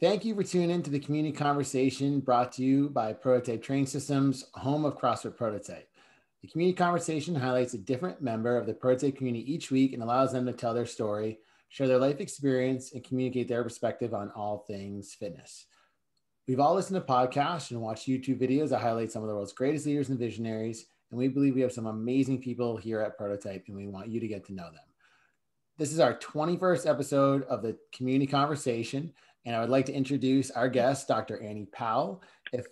Thank you for tuning in to the community conversation brought to you by Prototype Training Systems, home of CrossFit Prototype. The community conversation highlights a different member of the Prototype community each week and allows them to tell their story, share their life experience, and communicate their perspective on all things fitness. We've all listened to podcasts and watched YouTube videos that highlight some of the world's greatest leaders and visionaries, and we believe we have some amazing people here at Prototype, and we want you to get to know them. This is our 21st episode of the community conversation, and I would like to introduce our guest, Dr. Annie Powell. If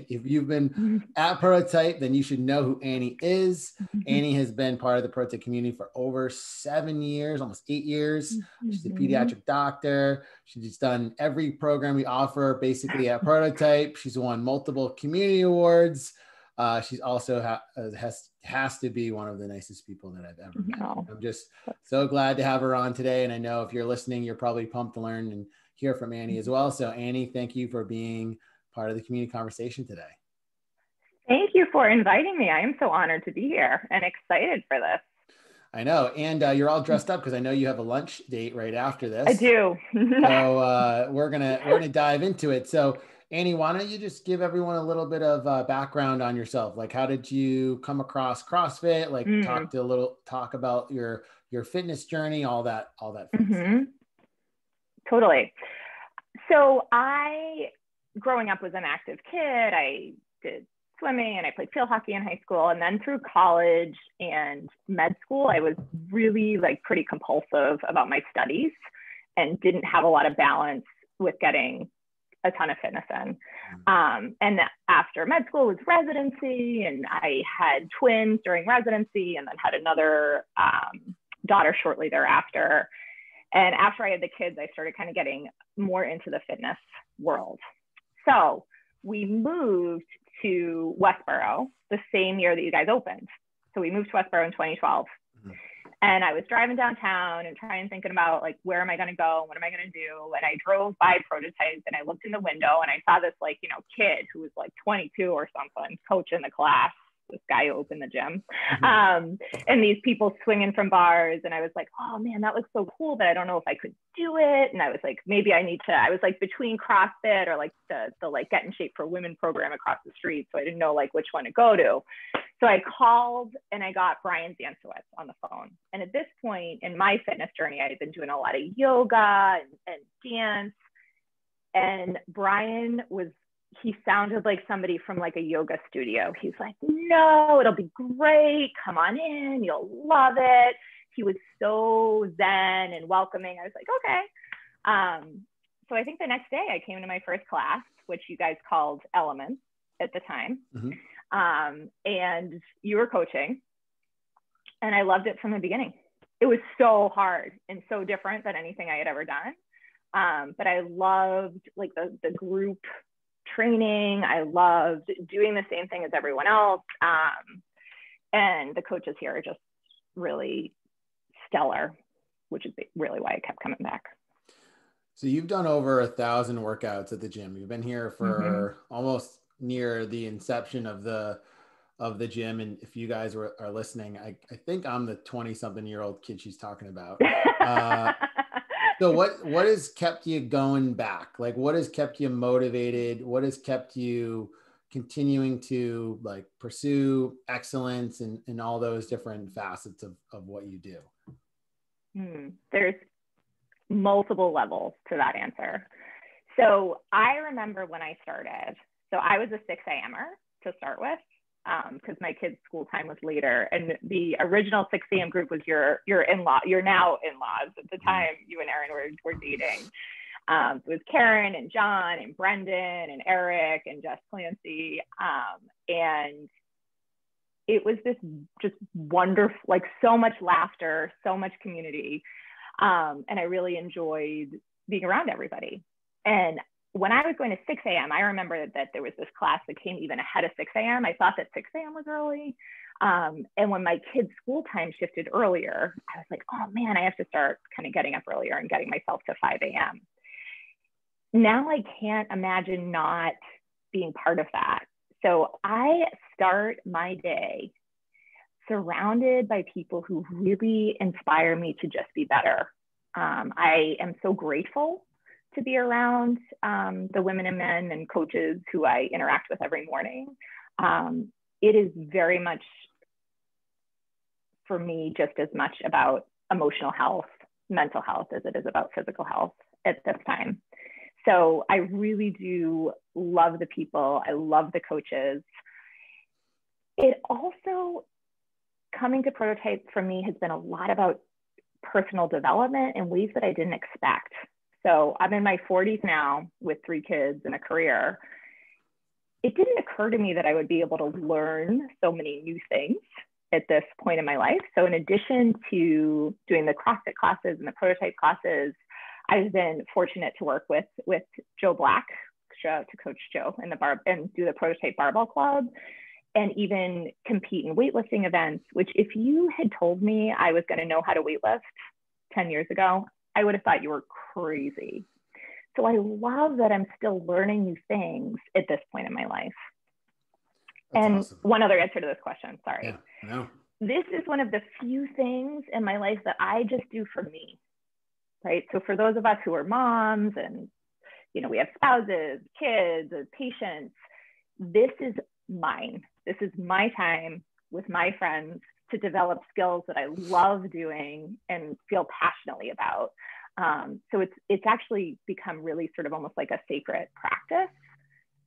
you've been at Prototype, then you should know who Annie is. Annie has been part of the Prototype community for over 7 years, almost 8 years. She's a pediatric doctor. She's done every program we offer basically at Prototype. She's won multiple community awards. She's also has to be one of the nicest people that I've ever met. I'm just so glad to have her on today. And I know if you're listening, you're probably pumped to learn and hear from Annie as well. So Annie, thank you for being part of the community conversation today. Thank you for inviting me. I am so honored to be here and excited for this. I know. And you're all dressed up because I know you have a lunch date right after this. I do. So we're gonna dive into it. So Annie, why don't you just give everyone a little bit of background on yourself? Like, how did you come across CrossFit? Like, talk about your fitness journey, all that fun stuff. Totally. So growing up, was an active kid. I did swimming and I played field hockey in high school. And then through college and med school, I was really pretty compulsive about my studies and didn't have a lot of balance with getting a ton of fitness in. And after med school was residency, and I had twins during residency and then had another daughter shortly thereafter. And after I had the kids, I started kind of getting more into the fitness world. So we moved to Westboro the same year that you guys opened. So we moved to Westboro in 2012. And I was driving downtown and thinking about where am I going to go? What am I going to do? And I drove by Prototype and I looked in the window and I saw this kid who was 22 or something, coaching the class. This guy who opened the gym, and these people swinging from bars. And I was like, oh man, that looks so cool, but I don't know if I could do it. And I was like, maybe I need to, I was between CrossFit or the Get in Shape for Women program across the street. So I didn't know which one to go to. So I called and I got Brian Zantzowitz on the phone. And at this point in my fitness journey, I had been doing a lot of yoga and dance. And Brian he sounded like somebody from a yoga studio. He's like, no, it'll be great. Come on in. You'll love it. He was so zen and welcoming. I was like, okay. So I think the next day I came to my first class, which you guys called Elements at the time. And you were coaching. And I loved it from the beginning. It was so hard and so different than anything I had ever done. But I loved the group training. I loved doing the same thing as everyone else. And the coaches here are just really stellar, which is really why I kept coming back. So you've done over 1,000 workouts at the gym. You've been here for almost near the inception of the gym. And if you guys are listening, I think I'm the 20-something-year-old kid she's talking about. So what has kept you going back? What has kept you motivated? What has kept you continuing to pursue excellence and all those different facets of what you do? There's multiple levels to that answer. So I remember when I started, so I was a 6 a.m.er to start with, because my kids' school time was later. And the original 6 a.m. group was your in-law, you're now in-laws. At the time, you and Aaron were dating. It was Karen and John and Brendan and Eric and Jess Clancy. And it was this just wonderful, so much laughter, so much community. And I really enjoyed being around everybody. And when I was going to 6 a.m., I remember that there was this class that came even ahead of 6 a.m. I thought that 6 a.m. was early. And when my kids' school time shifted earlier, I was like, oh man, I have to start kind of getting up earlier and getting myself to 5 a.m. Now I can't imagine not being part of that. So I start my day surrounded by people who really inspire me to just be better. I am so grateful to be around the women and men and coaches who I interact with every morning. It is very much, for me, just as much about emotional health, mental health, as it is about physical health at this time. So I really do love the people. I love the coaches. It also, coming to Prototype for me has been a lot about personal development in ways that I didn't expect. So I'm in my 40s now with 3 kids and a career. It didn't occur to me that I would be able to learn so many new things at this point in my life. So in addition to doing the CrossFit classes and the Prototype classes, I've been fortunate to work with Joe Black, to coach Joe in and do the Prototype Barbell Club, and even compete in weightlifting events, which if you had told me I was going to know how to weightlift 10 years ago, I would have thought you were crazy. So I love that I'm still learning new things at this point in my life. That's and awesome. One other answer to this question, sorry. Yeah, no. This is one of the few things in my life that I just do for me, right? So for those of us who are moms and, you know, we have spouses, kids, patients, this is mine. This is my time with my friends to develop skills that I love doing and feel passionately about. So it's actually become really sort of almost like a sacred practice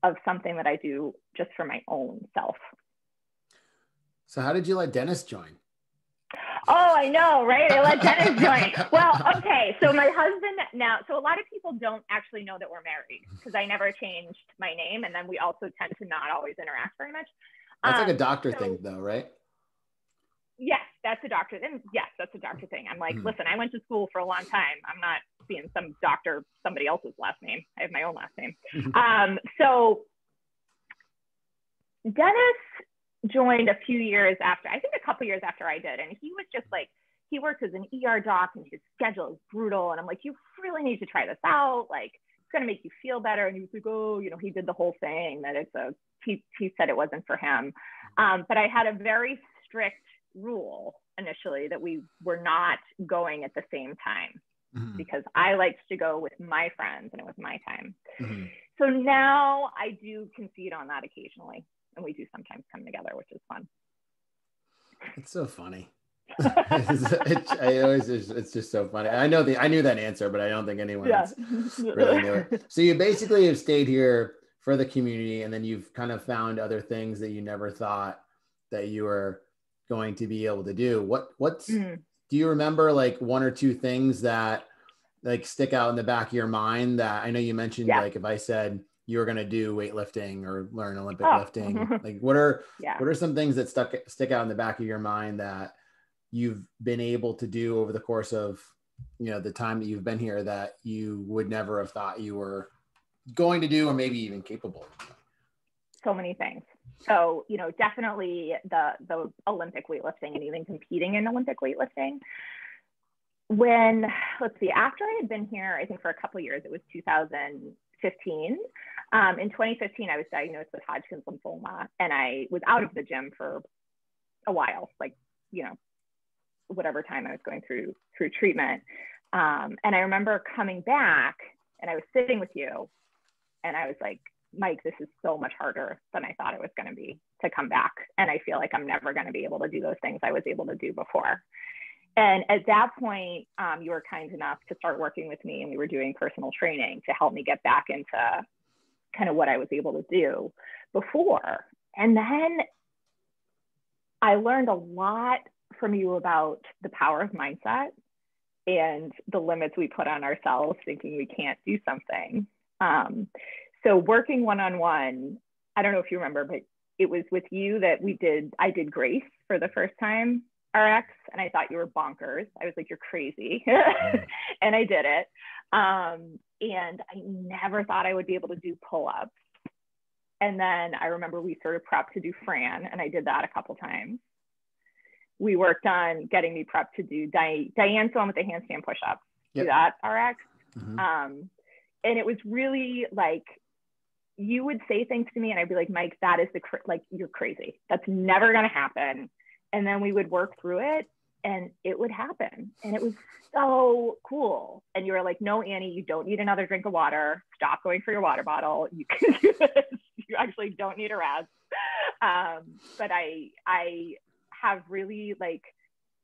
of something that I do just for my own self. So how did you let Dennis join? Oh, I know, right? I let Dennis join. Well, okay. So my husband now, so a lot of people don't actually know that we're married because I never changed my name. And then we also tend to not always interact very much. That's like a doctor thing though, right? Yes, that's a doctor. And yes, that's a doctor thing. I'm like, listen, I went to school for a long time. I'm not being some doctor, somebody else's last name. I have my own last name. So Dennis joined a few years after, I think a couple years after I did. And he was just like, he works as an ER doc and his schedule is brutal. And I'm like, you really need to try this out. Like, it's going to make you feel better. And he was like, oh, you know, he did the whole thing that he said it wasn't for him. But I had a very strict rule initially that we were not going at the same time because I liked to go with my friends and it was my time. So now I do concede on that occasionally. And we do sometimes come together, which is fun. It's so funny. It's just so funny. I knew that answer, but I don't think anyone else really knew it. So you basically have stayed here for the community, and then you've kind of found other things that you never thought that you were going to be able to do. Do you remember like 1 or 2 things that like stick out in the back of your mind that I know you mentioned, like if I said you were going to do weightlifting or learn Olympic lifting, like what are some things that stick out in the back of your mind that you've been able to do over the course of, you know, the time that you've been here that you would never have thought you were going to do or maybe even capable of? So many things. So, you know, definitely the Olympic weightlifting and even competing in Olympic weightlifting. After I had been here, I think for a couple of years, it was 2015. In 2015, I was diagnosed with Hodgkin's lymphoma, and I was out of the gym for a while, like, you know, whatever time I was going through treatment. And I remember coming back and I was sitting with you and I was like, Mike, this is so much harder than I thought it was going to be to come back. And I feel like I'm never going to be able to do those things I was able to do before. And at that point, you were kind enough to start working with me, and we were doing personal training to help me get back into kind of what I was able to do before. And then I learned a lot from you about the power of mindset and the limits we put on ourselves thinking we can't do something. So working one-on-one, I don't know if you remember, but it was with you that I did Grace for the first time, RX, and I thought you were bonkers. I was like, you're crazy. And I did it. And I never thought I would be able to do pull-ups. And then I remember we sort of prepped to do Fran, and I did that a couple times. We worked on getting me prepped to do Diane's one with the handstand push-ups. Do that, RX. And it was really like, you would say things to me and I'd be like, Mike, that is you're crazy. That's never going to happen. And then we would work through it. and it would happen. And it was so cool. And you were like, no, Annie, you don't need another drink of water. Stop going for your water bottle. You can do this. You actually don't need a rest. But I have really like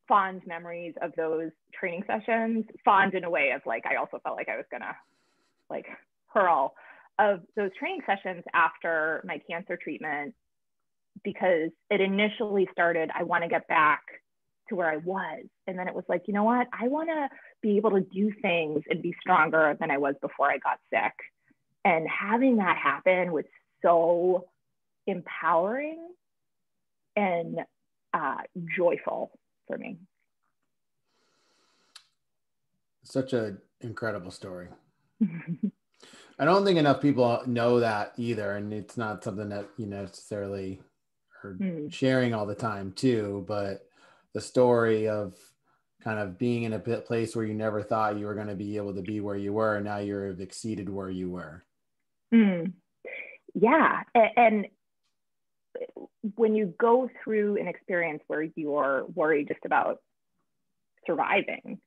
fond memories of those training sessions, fond in a way of like, I also felt like I was gonna like hurl of those training sessions after my cancer treatment, because it initially started, I want to get back to where I was. And then it was like, you know what? I want to be able to do things and be stronger than I was before I got sick. And having that happen was so empowering and joyful for me. Such an incredible story. I don't think enough people know that either. And it's not something that you necessarily are sharing all the time too, but the story of kind of being in a place where you never thought you were going to be able to be where you were, and now you've exceeded where you were. Yeah. And when you go through an experience where you're worried just about surviving,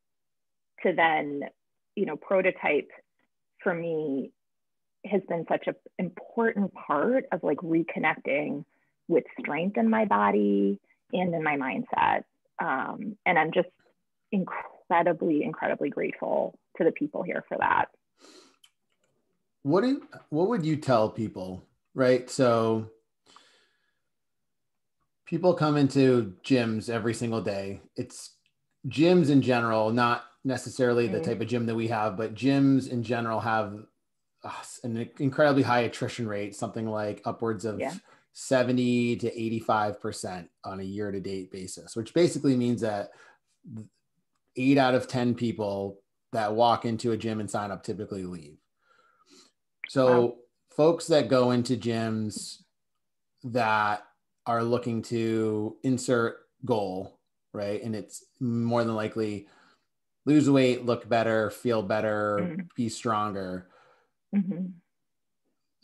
to then, Prototype for me has been such an important part of like reconnecting with strength in my body and in my mindset. And I'm just incredibly, incredibly grateful to the people here for that. What would you tell people, right? So people come into gyms every single day. It's gyms in general, not necessarily the type of gym that we have, but gyms in general have an incredibly high attrition rate, something like upwards of 70 to 85% on a year-to-date basis, which basically means that 8 out of 10 people that walk into a gym and sign up typically leave. So folks that go into gyms that are looking to insert goal, right? And it's more than likely lose weight, look better, feel better, be stronger.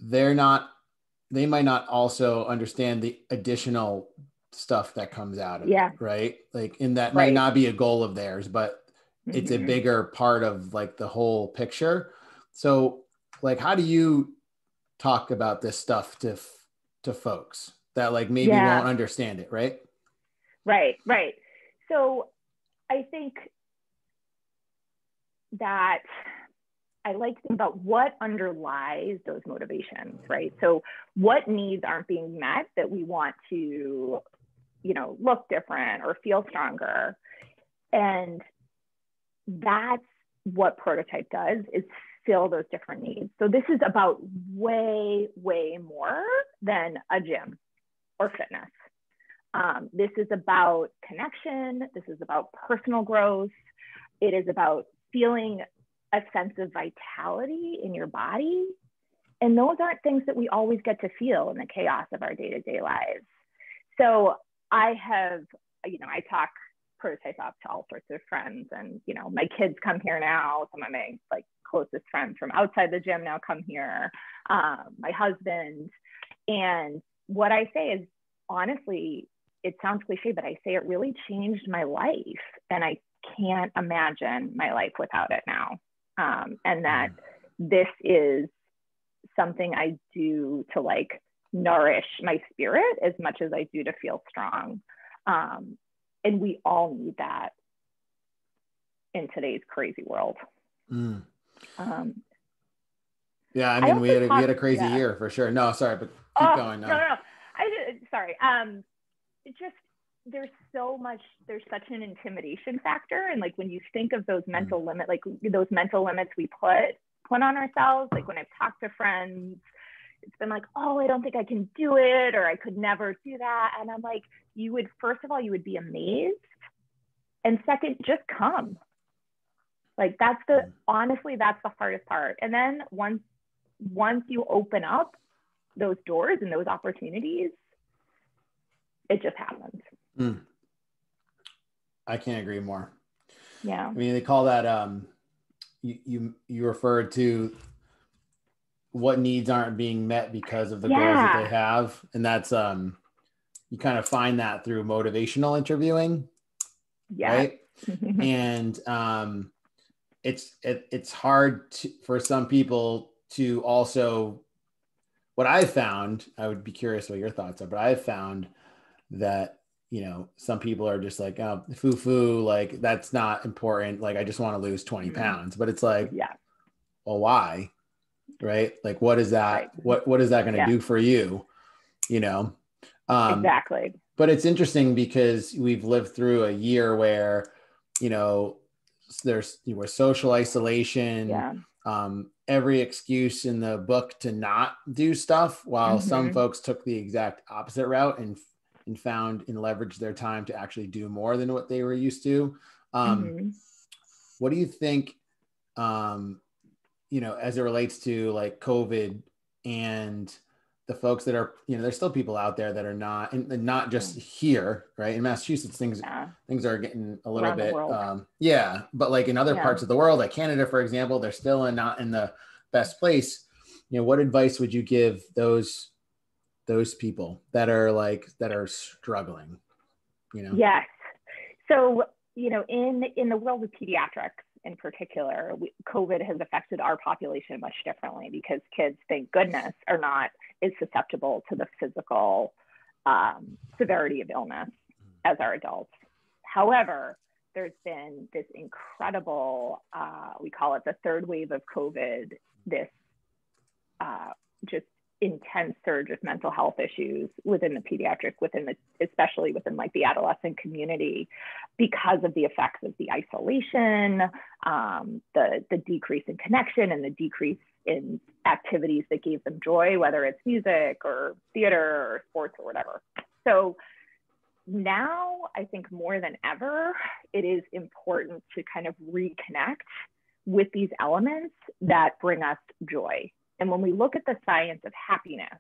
They might not also understand the additional stuff that comes out of it, right? Like, and that might not be a goal of theirs, but it's a bigger part of like the whole picture. So like, how do you talk about this stuff to folks that like maybe won't understand it, right? Right. So I think that I like to think about what underlies those motivations, right? So what needs aren't being met that we want to, look different or feel stronger. And that's what Prototype does, is fill those different needs. So this is about way, way more than a gym or fitness. This is about connection. This is about personal growth. It is about feeling a sense of vitality in your body. And those aren't things that we always get to feel in the chaos of our day-to-day lives. So I have, I talk Prototype up to all sorts of friends, and, my kids come here now. Some of my like closest friends from outside the gym now come here, my husband. And what I say is, honestly, it sounds cliche, but I say it really changed my life. And I can't imagine my life without it now. And that this is something I do to like nourish my spirit as much as I do to feel strong. And we all need that in today's crazy world. Yeah, I mean, we had a crazy year for sure. No, sorry, but keep going. No. Sorry. It's just, there's such an intimidation factor. And like, when you think of those mental limits, like those mental limits we put on ourselves, like when I've talked to friends, it's been like, oh, I don't think I can do it, or I could never do that. And I'm like, first of all, you would be amazed. And second, just come. Like honestly, that's the hardest part. And then once you open up those doors and those opportunities, it just happens. I can't agree more. Yeah. I mean, they call that, you referred to what needs aren't being met because of the goals that they have. And that's, you kind of find that through motivational interviewing. Yeah. right? And it's hard for some people to also, what I've found, I would be curious what your thoughts are, but I've found that, some people are just like, oh, foo, like that's not important. Like, I just want to lose 20 pounds, but it's like, yeah. well, why? Right? Like, what is that? Right. What is that going to do for you? Exactly. But it's interesting because we've lived through a year where, there's social isolation, Yeah. every excuse in the book to not do stuff, while some folks took the exact opposite route and found and leveraged their time to actually do more than what they were used to. What do you think, as it relates to like COVID and the folks that are, there's still people out there that are not, and not just here, right? In Massachusetts, things are getting a little bit, but like in other parts of the world, like Canada, for example, they're still not in the best place. What advice would you give those people that are struggling? Yes. So, in the world of pediatrics in particular, COVID has affected our population much differently because kids, thank goodness, are not as susceptible to the physical severity of illness as our adults. However, there's been this incredible, we call it the third wave of COVID, this just intense surge of mental health issues within the pediatric, especially within like the adolescent community, because of the effects of the isolation, the decrease in connection, and the decrease in activities that gave them joy, whether it's music or theater or sports or whatever. So now I think more than ever, it is important to kind of reconnect with these elements that bring us joy. And when we look at the science of happiness,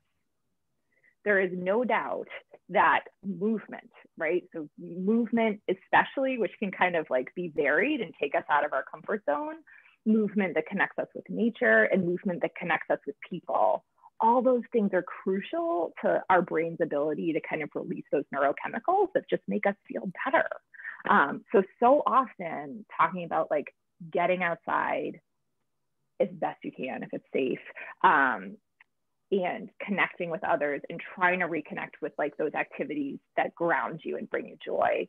there is no doubt that movement, right? So movement, especially, which can kind of like be varied and take us out of our comfort zone, movement that connects us with nature and movement that connects us with people, all those things are crucial to our brain's ability to kind of release those neurochemicals that just make us feel better. So often talking about like getting outside as best you can if it's safe, and connecting with others and trying to reconnect with like those activities that ground you and bring you joy.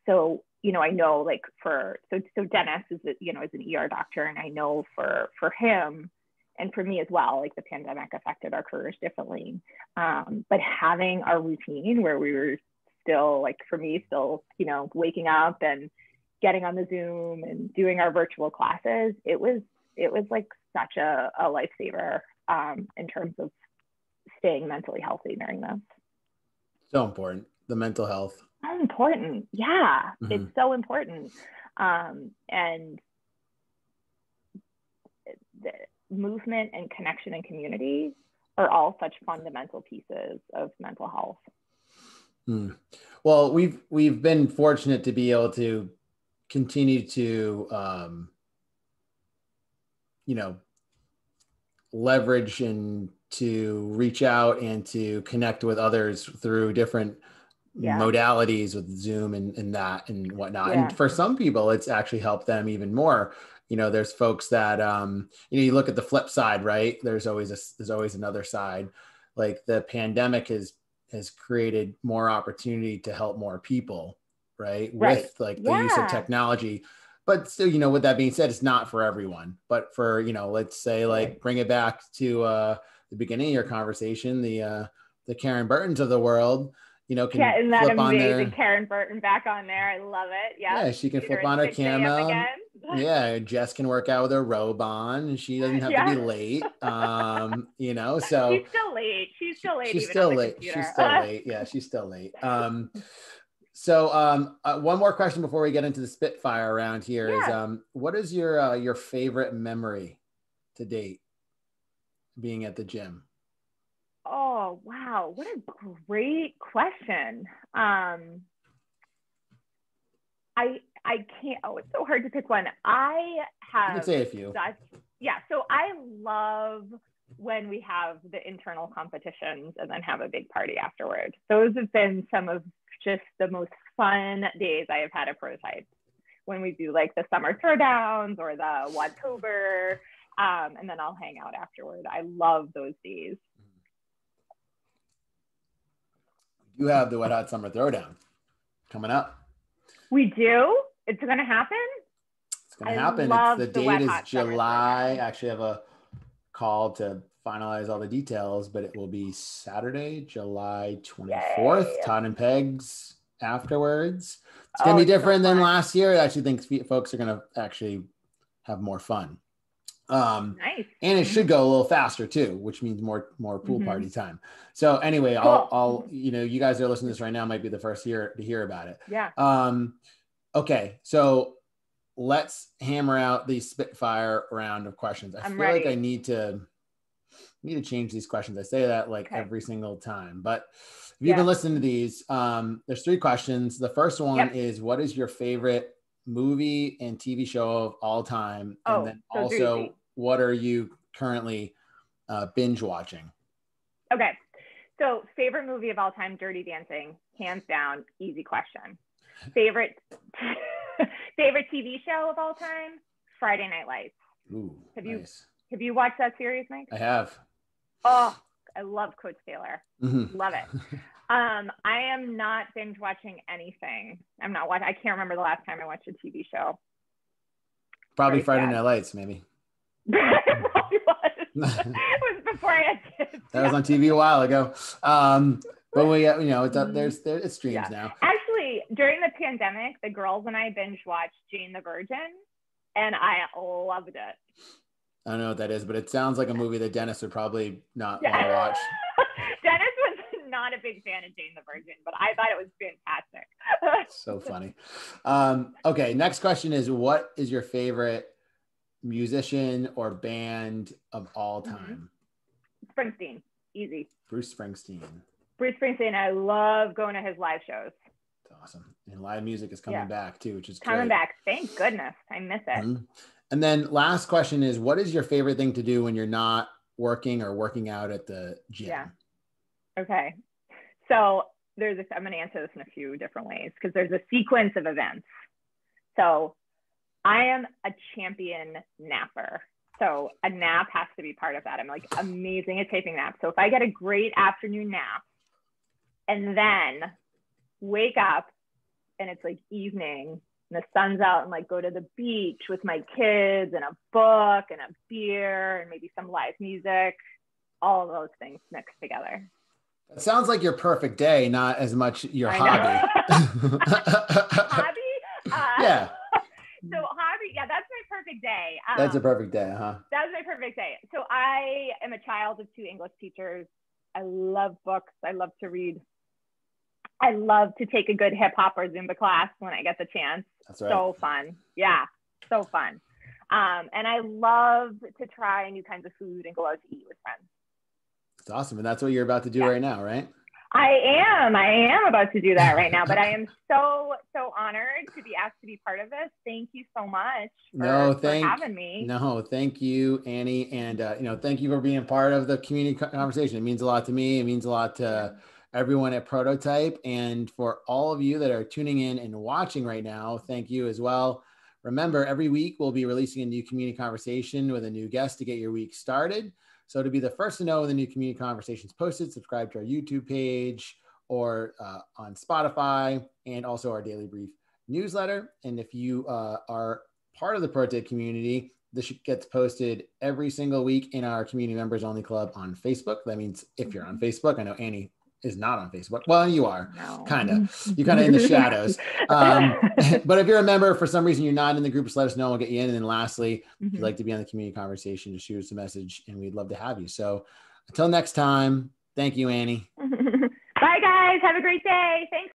So I know like so Dennis is an ER doctor, and I know for him and for me as well, like the pandemic affected our careers differently. But having our routine where we were still, like for me, still, waking up and getting on the Zoom and doing our virtual classes, it was like such a lifesaver in terms of staying mentally healthy during this. So important, the mental health. So important. Yeah, it's so important. And the movement and connection and community are all such fundamental pieces of mental health. Well, we've been fortunate to be able to continue to leverage and to reach out and to connect with others through different modalities with Zoom and that and whatnot. And for some people, it's actually helped them even more. There's folks that you look at the flip side, right? There's always another side. Like the pandemic has created more opportunity to help more people, right? With like the use of technology. But still, with that being said, it's not for everyone. But for, let's say like bring it back to the beginning of your conversation, the Karen Burtons of the world, can isn't that flip on amazing? Karen Burton back on there. I love it. Yeah, she can flip on her camera. Yeah, Jess can work out with her robe on, and she doesn't have to be late. So she's still late. She's still late. She's still late. She's still late. Yeah, she's still late. So one more question before we get into the Spitfire around here is what is your favorite memory to date being at the gym? Oh, wow. What a great question. I can't, it's so hard to pick one. I have, you can say a few. So I love when we have the internal competitions and then have a big party afterward. Those have been some of just the most fun days I have had at Prototype, when we do like the summer throwdowns or the Wadtober, and then I'll hang out afterward. I love those days. You have the Wet Hot Summer Throwdown coming up. We do? It's going to happen? It's going to happen. The date is July. I actually have a call to finalize all the details, but it will be Saturday, July 24th. Yay. Todd and Pegs afterwards. It's going to be different than last year. I actually think folks are going to actually have more fun. Nice. And it should go a little faster too, which means more pool party time. So anyway, cool. I'll you guys that are listening to this right now might be the first to hear about it. Yeah. Okay. So let's hammer out the Spitfire round of questions. I feel like I need to change these questions. I say that every single time, but if you can listen to these, there's 3 questions. The first one is, what is your favorite movie and TV show of all time? And then also, what are you currently binge watching? Okay. So favorite movie of all time, Dirty Dancing, hands down, easy question. Favorite TV show of all time, Friday Night Lights. Ooh, have you watched that series, Mike? I have. Oh, I love Coach Taylor. Love it. I am not binge watching anything. I can't remember the last time I watched a TV show. Probably Friday Night Lights, maybe. It probably was. It was before I had kids. That was on TV a while ago. But we, it's up there. It streams now. Actually, during the pandemic, the girls and I binge watched Jane the Virgin, and I loved it. I don't know what that is, but it sounds like a movie that Dennis would probably not want to watch. Dennis was not a big fan of Jane the Virgin, but I thought it was fantastic. So funny. Okay, next question is, what is your favorite musician or band of all time? Springsteen, easy. Bruce Springsteen. I love going to his live shows. That's awesome. And live music is coming back too, which is coming back. Thank goodness. I miss it. And then last question is, what is your favorite thing to do when you're not working or working out at the gym? Yeah. Okay. So I'm going to answer this in a few different ways because there's a sequence of events. So I am a champion napper. So a nap has to be part of that. I'm amazing at taking naps. So if I get a great afternoon nap and then wake up and it's evening and the sun's out and go to the beach with my kids and a book and a beer and maybe some live music, all of those things mixed together. It sounds like your perfect day, not as much your hobby. Hobby? Yeah. So hobby, that's my perfect day. That's a perfect day, huh? That was my perfect day. So I am a child of 2 English teachers. I love books. I love to read. I love to take a good hip hop or Zumba class when I get the chance. That's right. So fun. Yeah, so fun. And I love to try new kinds of food and go out to eat with friends. That's awesome. And that's what you're about to do right now, right? I am about to do that right now, but I am so honored to be asked to be part of this. Thank you so much for having me. No, thank you, Annie. And, thank you for being part of the community conversation. It means a lot to me. It means a lot to everyone at Prototype. And for all of you that are tuning in and watching right now, thank you as well. Remember, every week we'll be releasing a new community conversation with a new guest to get your week started. So to be the first to know when the new community conversations posted, subscribe to our YouTube page or on Spotify, and also our Daily Brief newsletter. And if you are part of the Prototype community, this gets posted every single week in our community members only club on Facebook. That means if you're on Facebook, I know Annie is not on Facebook. Well, you are, kind of. You're kind of in the shadows. But if you're a member, for some reason you're not in the group, just let us know. We'll get you in. And then lastly, if you'd like to be on the community conversation, just shoot us a message and we'd love to have you. So until next time, thank you, Annie. Bye, guys. Have a great day. Thanks.